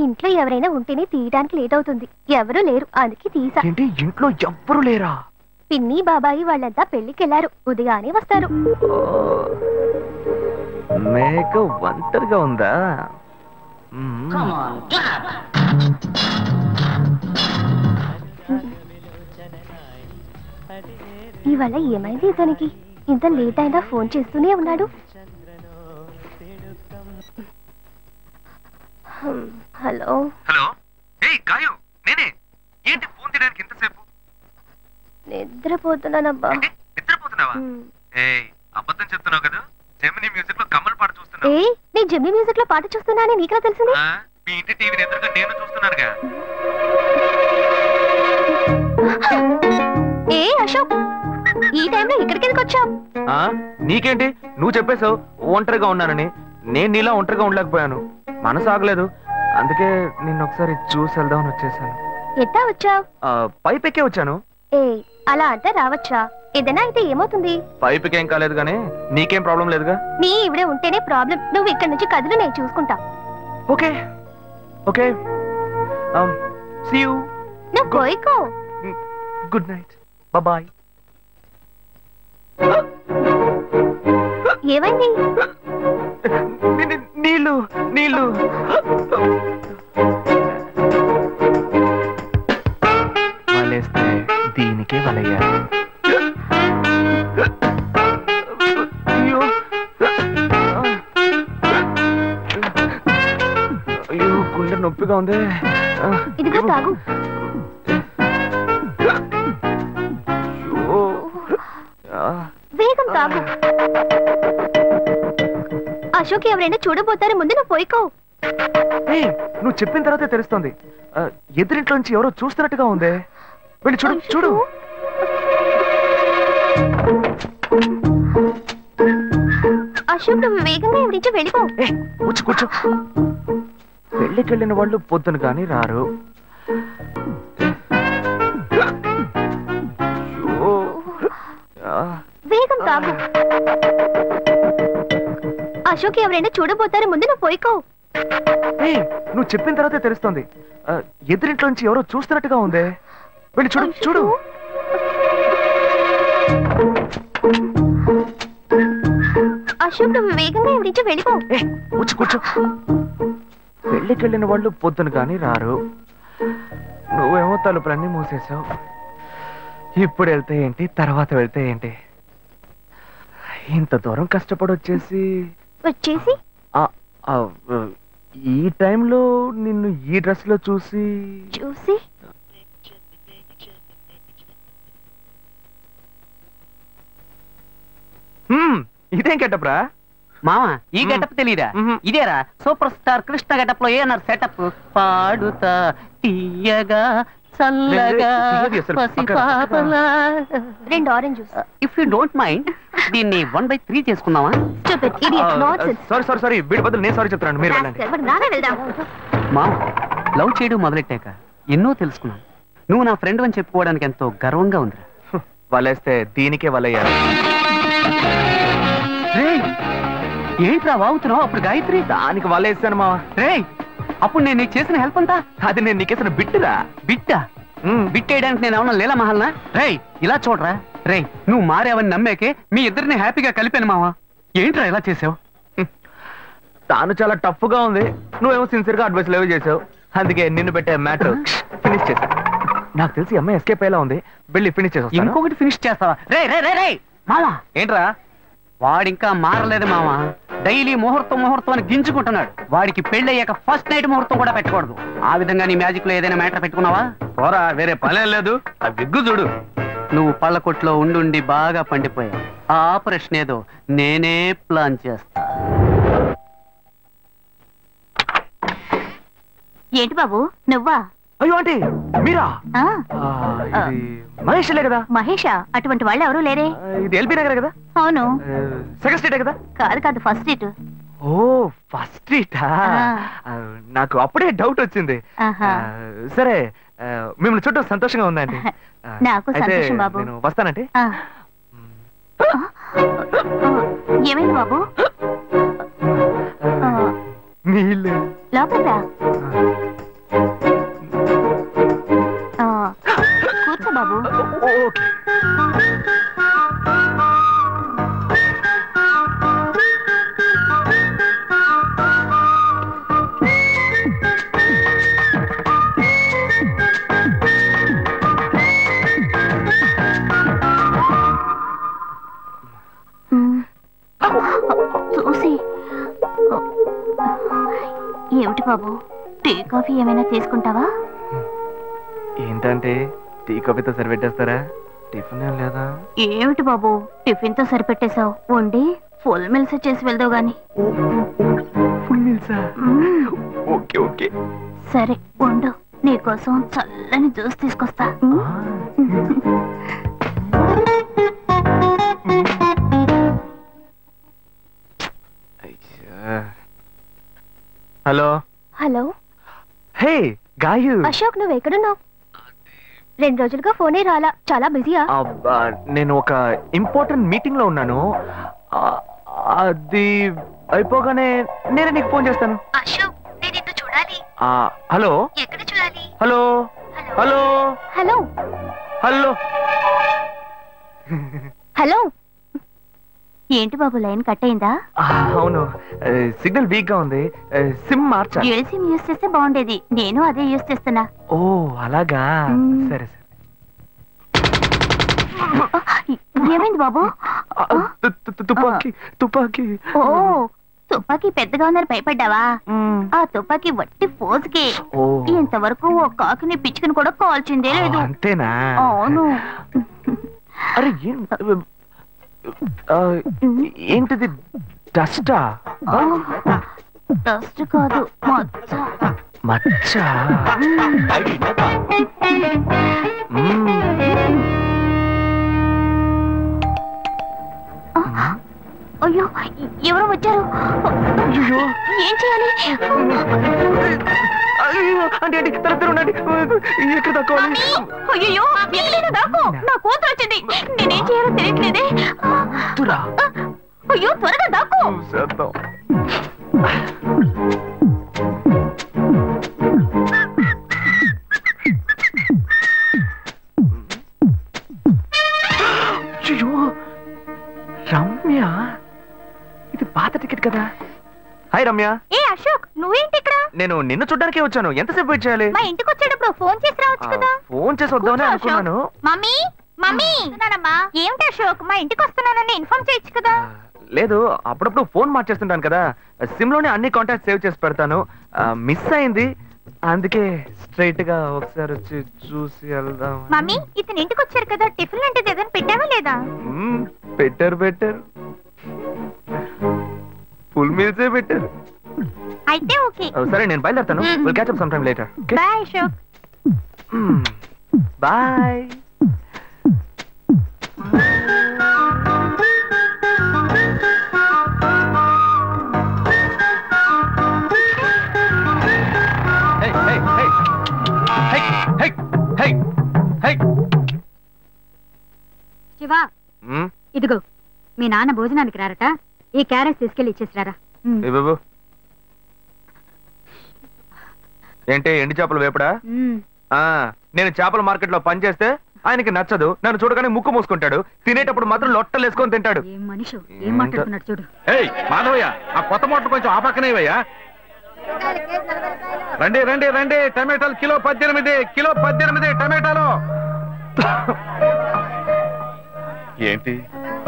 ఇంట్లో ఎవరైనా ఉంటేనే తీయడానికి లేట్ అవుతుంది. ఎవరూ లేరు, అందుకే తీసా. ఏంటి ఇంట్లో ఎవ్వరు లేరా? పిన్ని బాబాయి వాళ్ళంతా పెళ్లికి వెళ్లారు, ఉదయానే వస్తారు. మేక ఒంటరిగా ఉందా? ఇవాళ ఏమైంది ఇతనికి? ఇంత లేట్ అయినా ఫోన్ చేస్తూనే ఉన్నాడు. Hello hello. ఏయ్ గాయు, నేనే. ఏంటి ఫోన్ తీయడానికి ఎంతసేపు? నిద్రపోతున్నానబ్బా. నిద్రపోతున్నావా? ఏయ్ అబద్ధం చెప్తున్నావు కదా. జెమినీ మ్యూజిక్ లో కమల్ పాట చూస్తున్నావు. ఏయ్ నీ జెమినీ మ్యూజిక్ లో పాట చూస్తున్నానని నీకెలా తెలిసింది? మీ ఇంటి టీవీని ఎదురుగా నేను చూస్తున్నానుగా. ఏ అశోక్, ఈ టైంలో ఇక్కడికి ఎందుకు వచ్చావు? నీకేంటి, నువ్వు చెప్పేశావు ఒంటరిగా ఉన్నానని. నేను నీలా ఒంటరిగా ఉండలేకపోయాను, మనసు ఆగలేదు. అందుకే నిన్ను ఒకసారి చూసి వెళ్దామని వచ్చేసాను. ఎట్టా వచ్చావు? పైపెక్కే వచ్చాను. ఏ అలా అంటే రావచ్చా? ఏదైనా అయితే ఏమవుతుంది? పైపుకేం కాలేదు కానీ నీకేం ప్రాబ్లం లేదుగా. నీ ఇవిడే ఉంటేనే ప్రాబ్లం. నువ్వు ఇక్కడ నుంచి కదులు, నేను చూసుకుంటా. Okay okay, see you. నువ్వు కోయికో. Good night, bye. ఏమైంది? నీళ్ళు నీళ్ళు. వలేస్తే దీనికే వలయ్యారు. అయ్యో అయ్యో, గుండె నొప్పిగా ఉంది. ఇదిగో తాగు. వేగం తాగు. అశోక్ ఎవరైనా చూడబోతారు, ముందు నువ్వు పోయికో. నువ్వు చెప్పిన తర్వాతే తెలుస్తోంది. ఎదురింట్లోంచి ఎవరో చూస్తున్నట్టుగా ఉంది. వెళ్ళి చూడు చూడు. అశోక్ నువ్వు వేగంగా ఎవరి నుంచి వెళ్ళిపో. కూర్చో కూర్చో. పెళ్ళికెళ్ళిన వాళ్ళు పొద్దున కానీ రారు. వేగం తాగు. అశోక్ ఎవరైనా చూడబోతారు, ముందు నువ్వు పోయికో. నువ్వు చెప్పిన తర్వాతే తెలుస్తోంది. ఎదురింట్లోంచి ఎవరో చూస్తున్నట్టుగా ఉంది. వెళ్ళి చూడు చూడు. అశోక్ నువ్వు వేగంగా ఎవరి నుంచి వెళ్ళిపో. కూర్చో కూర్చో. పెళ్ళికెళ్ళిన వాళ్ళు పొద్దున కానీ రారు. నువ్వేమో తలుపులన్నీ మూసేశావు. ఇప్పుడు వెళ్తే ఏంటి, తర్వాత వెళ్తే ఏంటి? ఇంత దూరం కష్టపడి వచ్చేసి ఈ టైంలో నిన్ను ఈ డ్రెస్ లో చూసి ఇదేం గెటప్రా మామా? ఈ గెటప్ తెలీదా? ఇదేరా సూపర్ స్టార్ కృష్ణ గెటప్ లో ఏనారు సెటప్. పాడుతా తీయగా చల్లగా పసిపాపలా. 2 orange juice. If you don't mind దీన్ని 1/3 చేసుకుందామా? సారీ, వీడి బదులు నేను సారీ చెప్తాను. మీరు వెళ్ళండి. మామ, లవ్ చేయడం మొదలెట్టాక ఎన్నో తెలుసుకున్నాను. నువ్వు నా ఫ్రెండ్ అని చెప్పుకోవడానికి ఎంతో గర్వంగా ఉందిరా. వలేస్తే దీనికే వలయ్యారు. ఏంట్రా వాగుతున్నావు? అప్పుడు గాయత్రి దానికి వలేస్తాను మావా. అప్పుడు నేను నీకు చేసిన హెల్ప్ అంతా అది నేను నీకేసిన బిట్టురా. బిట్టా? బిట్టేయడానికి నేను ఏమన్నా లీలా మహల్నా? ఇలా చూడరా. నువ్వు మారావని నమ్మేకే మీ ఇద్దరిని హ్యాపీగా కలిపాను మావా. ఏంట్రా ఇలా చేసావు? తాను చాలా టఫ్ గా ఉంది, నువ్వేమో సిన్సియర్ గా అడ్వైస్ లేవు చేసావు. అందుకే నిన్ను పెట్టే మ్యాటర్ ఫినిష్ చేసా. నాకు తెలిసి అమ్మాయి ఎస్కేప్ అయ్యేలా ఉంది, వెళ్ళి ఫినిష్ చేసా. ఇంకొకటి ఫినిష్ చేస్తావా? మావా ఏంట్రా? వాడింకా మారలేదు మావా. డైలీ ముహూర్తం అని గింజుకుంటున్నాడు. వాడికి పెళ్లి అయ్యాక ఫస్ట్ నైట్ ముహూర్తం కూడా పెట్టకూడదు. ఆ విధంగా నీ మ్యాజిక్ లో ఏదైనా మ్యాటర్ పెట్టుకున్నావా? పోరా, వేరే పనే లేదు. ఆ విగ్గు చూడు. నువ్వు పళ్ళకొట్లో ఉండి బాగా పండిపోయావు. ఆ ఆపరేషన్ ఏదో నేనే ప్లాన్ చేస్తా. ఏంటి బాబు నువ్వా? అయ్యో ఆంటీ మీరా? మహేష్లే కదా? మహేషా? అటువంటి వాళ్ళు ఎవరూ లేరే. ఇది ఎల్బీ నగర్ కదా? అవును. సెకండ్ స్ట్రీట్ కదా? కాదు ఫస్ట్ స్ట్రీట్. ఓ ఫస్ట్ స్ట్రీటా? నాకు అప్పుడే డౌట్ వచ్చింది. సరే, మిమ్మల్ని చుట్టూ సంతోషంగా ఉందండి. నాకు సంతోషం బాబు. నేను వస్తానంటే. ఏమైంది బాబు? నీళ్ళు లోపల బాబు, టీ కాఫీ ఏమైనా తీసుకుంటావా? ఏంటంటే టీ కాఫీతో సరిపెట్టేస్తారా? టిఫిన్ ఏం లేదా? ఏమిటి బాబు టిఫిన్ తో సరిపెట్టేశావు? వండి ఫుల్ మిల్స్ చేసి వెళ్దావు గాని. ఫుల్ మీల్సా? Okay okay. సరే వండు, నీకోసం చల్లని జ్యూస్ తీసుకొస్తా. Hello hello. హే గాయు. అశోక్, నువ్వు ఎక్కడున్నావు? 2 రోజులుగా ఫోనే రాలా, చాలా బిజీయా? నేను ఒక ఇంపార్టెంట్ మీటింగ్ లో ఉన్నాను. అది అయిపోగానే నేనే నీకు ఫోన్ చేస్తాను. అశోక్, నేను నిన్ను చూడాలి. హలో. ఎక్కడ చూడాలి? Hello hello hello hello hello. ఏంటి బాబు, లైన్ కట్ అయిందా? అవును, సిగ్నల్ వీక్ గా ఉంది. సిమ్ మార్చా. డ్యూయల్ సిమ్ యూస్ చేస్తే బాగుండేది, నేను అదే యూస్ చేస్తున్నా. ఓ అలాగా, సరే సరే. ఏమైంది బాబు? తుపాకీ తుపాకీ. ఓ, తుపాకీ పెద్దగా ఉందని భయపడ్డావా? ఆ తుపాకీ వట్టి ఫోజుకే. ఇంతవరకు ఓ కాకిని పిచ్చుకుని కూడా కాల్చిందే లేదు. అంతేనా? అవును. అరే ఏంటిది? డస్టా? డస్ట్ కాదు, మచ్చ. మచ్చ? అయ్యో, ఎవరో వచ్చారు. ఏం చేయాలి? అంటే ఉండండి, ఎక్కడ తక్కువాలి? అయ్యో, ఎక్కడైనా దాక్కో, నా కూతురు వచ్చింది. నేనేం చేయాలో తెలియట్లేదే. అయ్యో, త్వరగా దాక్కో. రమ్య, ఇది పాత టికెట్ కదా. హాయ్ రమ్య. ఏ అశోక్, నువ్వేంటి ఇక్కడ? నేను నిన్ను చూడ్డానికే వచ్చాను. ఎంతసేపు వెయిట్ చేయాలి? మా ఇంటికి వచ్చేటప్పుడు ఫోన్ చేసి రావచ్చు కదా. ఫోన్ చేసి వద్దామని అనుకున్నాను. మమ్మీ మమ్మీ, ఏమిటి అశోక్, మా ఇంటికి వస్తున్నానని ఇన్ఫార్మ్ చేయొచ్చు కదా. లేదు, అప్పుడప్పుడు ఫోన్ మార్చేస్తుంటాను కదా, సిమ్ లోనే అన్ని కాంటాక్ట్ సేవ్ చేసి పెడతాను. మిస్ అయింది, అందుకే స్ట్రైట్ గా ఒకసారి వచ్చి చూసి వెళ్దాం. మమ్మీ, ఇతను ఇంటికి వచ్చారు కదా, టిఫిన్ లాంటిది ఏదైనా పెట్టావా లేదా? బెటర్ ఫుల్ మీల్సే బెటర్. అయితే ఓకే. సరే, నేను బయలుదేరుతాను. Will catch up some time later. Bye Ashok. Bye. Shiva, ఇదిగో మీ నాన్న భోజనానికి రారట, ఈ క్యారెట్ తీసుకెళ్లి ఇచ్చేసిరారా. ఏంటి, ఎండి చేపలు వేపడా? నేను చేపల మార్కెట్ లో పనిచేస్తే ఆయనకి నచ్చదు. నన్ను చూడగానే ముక్కు మూసుకుంటాడు. తినేటప్పుడు మాత్రం లొట్టలు వేసుకొని తింటాడు. ఏం మనిషి, ఏం మాట్లాడుతున్నాడు చూడు. మాధవయ్య, ఆ కొత్త మోటార్ కొంచెం ఆ పక్కనేవయ్యా. రండి రండి రండి, టమాటాలు కిలో 18 టమాటాలు. ఏంటి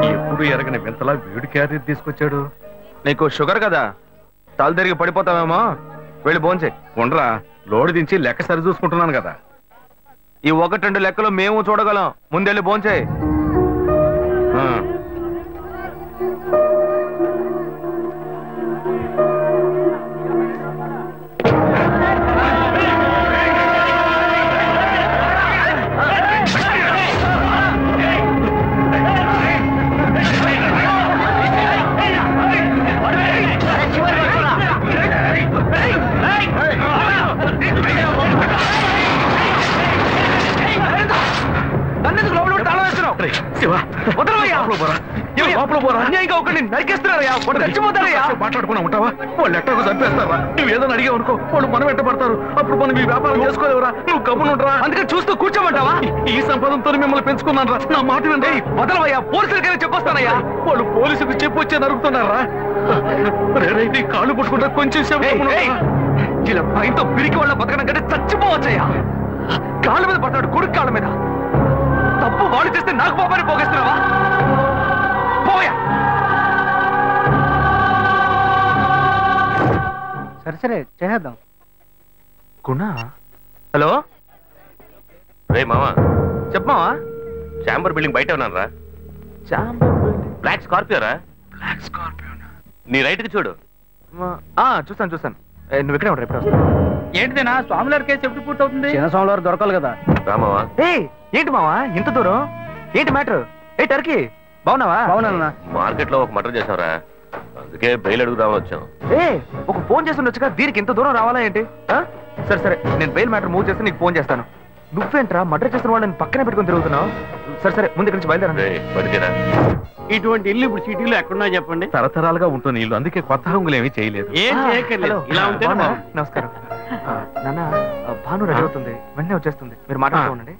ఎప్పుడు ఎరగని వింతలా వేడి క్యారెట్ తీసుకొచ్చాడు? నీకు షుగర్ కదా, తల తిరిగి పడిపోతావేమో. వెళ్ళి భోంచే. ఉండరా, లోడు దించి లెక్క సరి చూసుకుంటున్నాను కదా. ఈ 1-2 లెక్కలు మేము చూడగలం. ముందెళ్ళి భోంచే. మాట్లాడుకున్నా ఉంటావా? వాళ్ళు ఎట్టకు చంపేస్తారా? నువ్వు ఏదో అడిగావు అనుకో, వాళ్ళు మనం వెంటబడతారు. అప్పుడు మనం ఈ వ్యాపారం చేసుకోలేవురా. నువ్వు కబునుంటరా, అందుకే చూస్తూ కూర్చోమంటావా? ఈ సంపదంతో మిమ్మల్ని పెంచుకున్నాను రా. నా మాట వినండి. వదలవయ్యా, పోలీసులకైనా చెప్పొస్తానయ్యా. వాళ్ళు పోలీసులకు చెప్పొచ్చే నరుగుతున్నారా? నీ కాళ్ళు పుట్టుకుంటా కొంచెం సేపు. ఇలా భయంతో పిరికి వాళ్ళ బతకడం కంటే చచ్చిపోవచ్చయ్యా. కాళ్ళ మీద పడతాడు, కొడుకు కాళ్ళ మీద. తప్పు వాడు చేస్తే నాకు పాపాన్ని పోగేస్తున్నావా? పోయా. సరే చేద్దాం. గుణ హలో రే మామా చెప్పమావా చాంబర్ బిల్డింగ్ బయట ఉన్నాను రా. బ్లాక్ స్కార్పియో రా. బ్లాక్ స్కార్పియో నీ రైట్ కి చూడు. చూస్తాను నువ్వు ఇక్కడే ఉంటావు, ఎప్పుడు వస్తావు? ఏంటిదేనా స్వామివారి కేసు ఎప్పుడు పూర్తవుతుంది? చిన్న స్వామివారు దొరకాలి కదా. రామావా ఏంటి మావా ఇంత దూరం? ఏంటి మ్యాటర్? టర్కీ బాగున్నావా? అవునన్నా. మార్కెట్ లో ఒక మర్డర్ చేసావురా, అందుకే బెయిల్ అడుగుదామని వచ్చాం. ఒక ఫోన్ చేసి ఉండొచ్చుగా, దీనికి ఇంత దూరం రావాలా ఏంటి? సరే నేను బెయిల్ మ్యాటర్ మూవ్ చేస్తే నీకు ఫోన్ చేస్తాను. నువ్వేంట్రా మర్డర్ చేసిన వాళ్ళని పక్కనే పెట్టుకుని తిరుగుతున్నావు? సరే ముందు ఇక్కడి నుంచి బయలుదేరండి. బయటకేరా. ఇటువంటి ఇల్లు ఇప్పుడు సిటీలో ఎక్కడున్నా చెప్పండి. తరతరాలుగా ఉంటుంది ఇల్లు, అందుకే కొత్త హంగులు ఏమీ చేయలేదు. ఇలా ఉంటే నమస్కారం నాన్న. భాను రెడీ అవుతుంది, వెంటనే వచ్చేస్తుంది, మీరు మాట్లాడుతూ ఉండండి.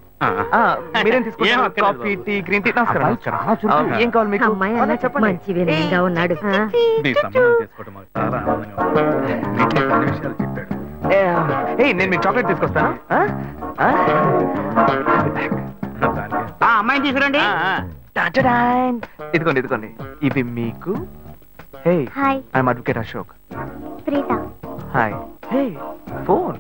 మీరేం తీసుకుంటారు? Coffee, tea, green tea? నమస్కారం. ఏం కావాలి మీకు? చెప్పండి. మంచి వినయంగా ఉన్నాడు. మీ సంబంధం చేసుకోవడం మాకు చాలా ఆనందంగా ఉంది. వీటిలో కొన్ని విషయాలు చెప్పాడు. నేను మీకు చాక్లెట్ తీసుకొస్తాను. అమ్మాయిని తీసుకురండి. ఇదిగోండి ఇవి మీకు. Hi, I'm advocate Ashok. Preetha. Hi. Phone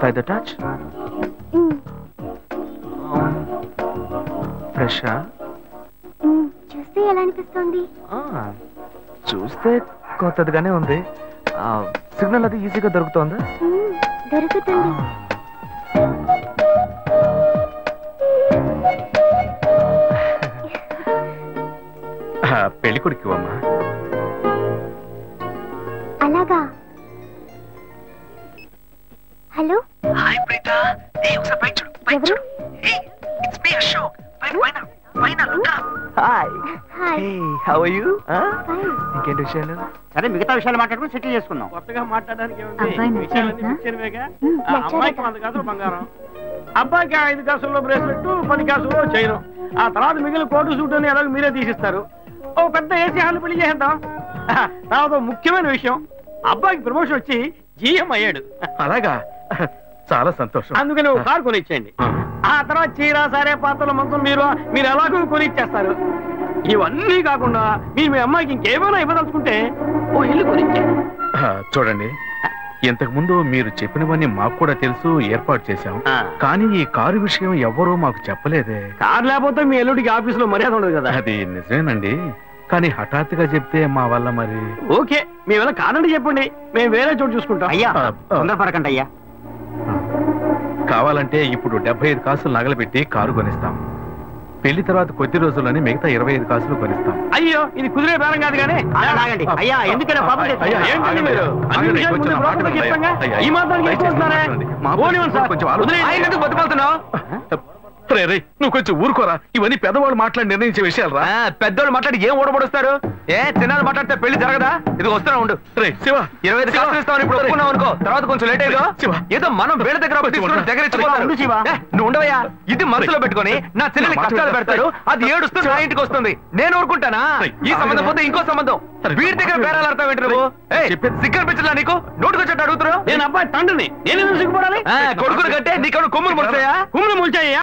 by the touch. ఫ్రెషా? చూస్తే ఎలా అనిపిస్తుంది? చూస్తే కొత్తదిగానే ఉంది. సిగ్నల్ అది ఈజీగా దొరుకుతుందా? దొరుకుతుంది. పెళ్లి కొడుకు అమ్మా. అలాగా. Hello, hi Preetha. ఒకసారి పైకి చూడు, పైకి చూడు. It's me Ashok. పైన look up. Hi. Hi. How are you? Fine. ఇంకేంటి విషయాలు? సరే మిగతా విషయాలు మాట్లాడుకుని సెటిల్ చేసుకుందాం. కొత్తగా మాట్లాడడానికి అబ్బాయి నచ్చాడా? అమ్మాయికి 100 కాసులు బంగారం, అబ్బాయికి 5 కాసుల్లో బ్రేస్లెట్, 10 కాసుల్లో చైను. ఆ తర్వాత మిగిలిన కోటు సూట్ అని ఎలాగో మీరే తీసిస్తారు. ఓ పెద్ద ఏసీ హాల్ పెళ్లి చేద్దాం. తర్వాత ముఖ్యమైన విషయం, అబ్బాయికి ప్రమోషన్ వచ్చి జీఎం అయ్యాడు. అలాగా, చాలా సంతోషం. అందుకని ఒక కారు కొనిచ్చేయండి. ఆ తర్వాత చీర, సారే, పాత్రల మొత్తం మీరు ఎలాగో కొనిచ్చేస్తారు. ఇవన్నీ కాకుండా మీరు మీ అమ్మాయికి ఇంకేమైనా ఇవ్వదలుచుకుంటే ఓ ఇల్లు కొనిచ్చేయండి. చూడండి, ఇంతకు ముందు మీరు చెప్పినవన్నీ మాకు కూడా తెలుసు, ఏర్పాటు చేశాం. కానీ ఈ కారు విషయం ఎవ్వరూ మాకు చెప్పలేదే. కారు లేకపోతే మీ ఎల్లుడికి ఆఫీసులో మర్యాద ఉండదు కదా. అది నిజమేనండి, కానీ హఠాత్తుగా చెప్తే మా వల్ల మరి. ఓకే, మీ వల్ల కాదండి చెప్పండి, మేము వేరే చోటు చూసుకుంటాం. అయ్యా తొందరపడకండి అయ్యా. కావాలంటే ఇప్పుడు 75 కాసులు నగలబెట్టి కారు కొనిస్తాం. పెళ్లి తర్వాత కొద్ది రోజుల్లోనే మిగతా 25 కాసులు కొనిస్తాం. అయ్యో, ఇది కుదిరే బేరం కాదు కానీ. ఆగండి అయ్యా, ఎందుకైనా పాపం ఏంటండి మీరు? ఈ మాత్రానికి ఎక్కువస్తున్నారా? బతుకుతున్నావు. నువ్వు కొంచెం ఊరుకోరా, ఇవన్నీ పెద్దవాళ్ళు మాట్లాడి నిర్ణయించే విషయాలు రా. పెద్దోళ్ళు మాట్లాడి ఏం ఓడబడుస్తారు? చిన్నాళ్ళు మాట్లాడితే పెళ్లి జరగదా? ఇది వస్తున్నా ఉండు. శివ, 25 కాసులు ఇస్తామని ఇప్పుడు ఒప్పుకున్నావు అనుకో, తర్వాత కొంచెం లేట్ అయ్యో. ఏదో మనం వేరే దగ్గర నువ్వు ఉండవయ్యా. ఇది మనసులో పెట్టుకొని నా చెల్లెలు కష్టాలు పెడతారు, అది ఏడుస్తూ నా ఇంటికి వస్తుంది. నేను ఊరుకుంటానా? ఈ సంబంధం పోతే ఇంకో సంబంధం. వీడి దగ్గర బేరాలు ఆడతావు ఏంటి నువ్వు? సిగ్గర్ పిచ్చలా నీకు? నోటుకొచ్చేట్టు అడుగుతున్నావు. నేను అబ్బాయి తండ్రిని, నేను సిగ్గుపడాలి? కొడుకులు కంటే నీకు కొమ్ములు ముల్చాయా? కొమ్ములు ముల్చాయా?